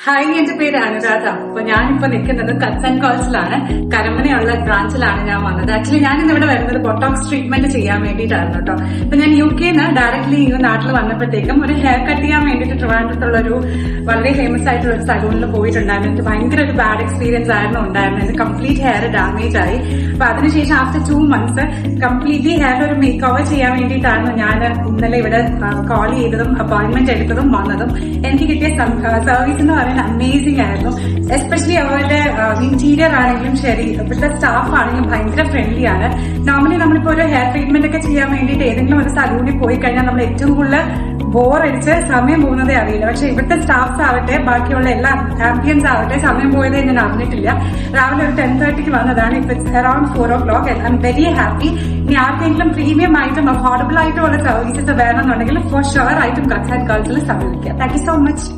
Hi, എന്റെ പേര് അനുരാധ. അപ്പൊ ഞാനിപ്പോ നിൽക്കുന്നത് കട്ട്സ് ആൻഡ് കേൾസിലാണ്. കരമനയുള്ള ബ്രാഞ്ചിലാണ് ഞാൻ വന്നത്. ആക്ച്വലി ഞാൻ ഇന്ന് ഇവിടെ വരുന്നത് ബൊട്ടോക്സ് ട്രീറ്റ്മെന്റ് ചെയ്യാൻ വേണ്ടിയിട്ടായിരുന്നു കേട്ടോ. അപ്പൊ ഞാൻ UK-ന്ന് ഡയറക്ട്ലി ഈ നാട്ടിൽ വന്നപ്പോഴത്തേക്കും ഒരു ഹെയർ കട്ട് ചെയ്യാൻ വേണ്ടിയിട്ട് ട്രിവാൻഡ്രത്തുള്ള ഒരു വളരെ ഫേമസ് ആയിട്ടുള്ള ഒരു സലൂണിൽ പോയിട്ടുണ്ടായിരുന്നു. എനിക്ക് ഭയങ്കര ഒരു ബാഡ് എക്സ്പീരിയൻസ് ആയിരുന്നു ഉണ്ടായിരുന്നത്. എന്റെ കംപ്ലീറ്റ് ഹെയർ ഡാമേജ് ആയി. അപ്പൊ അതിനുശേഷം ആഫ്റ്റർ 2 months കംപ്ലീറ്റ്ലി ഹെയർ ഒരു മേക്ക് ഓവർ ചെയ്യാൻ വേണ്ടിയിട്ടായിരുന്നു ഞാൻ ഇന്നലെ ഇവിടെ കോൾ ചെയ്തതും അപ്പോയിന്റ്മെന്റ് എടുത്തതും വന്നതും. എനിക്ക് കിട്ടിയ സർവീസ് എന്ന് പറയുന്നത് അമേസിംഗ് ആയിരുന്നു. എസ്പെഷ്യലി അവരുടെ ഇന്റീരിയർ ആണെങ്കിലും ശരി, ഇവിടുത്തെ സ്റ്റാഫ് ആണെങ്കിലും ഭയങ്കര ഫ്രണ്ട്ലി ആണ്. നോർമലി നമ്മളിപ്പോ ഒരു ഹെയർ ട്രീറ്റ്മെന്റ് ഒക്കെ ചെയ്യാൻ വേണ്ടിയിട്ട് ഏതെങ്കിലും ഒരു സലൂണിൽ പോയി കഴിഞ്ഞാൽ നമ്മൾ ഏറ്റവും കൂടുതൽ ബോറടിച്ച് സമയം പോകുന്നതേ അറിയില്ല. പക്ഷെ ഇവിടുത്തെ സ്റ്റാഫ്സ് ആവട്ടെ, ബാക്കിയുള്ള എല്ലാ ആംബിയൻസ് ആവട്ടെ, സമയം പോയതേ ഞാൻ അറിഞ്ഞിട്ടില്ല. രാവിലെ ഒരു 10:30 വന്നതാണ്. ഇപ്പൊ around 4 o'clock. I am very happy. ഇനി ആർക്കെങ്കിലും പ്രീമിയം ആയിട്ടും അഫോർഡബിൾ ആയിട്ടുള്ള സർവീസസ് വേണമെന്നുണ്ടെങ്കിൽ ഫോർ ഷുവർ ആയിട്ടും കട്ട്സ് ആൻഡ് കേൾസിൽ സമീപിക്കുക. Thank you so much.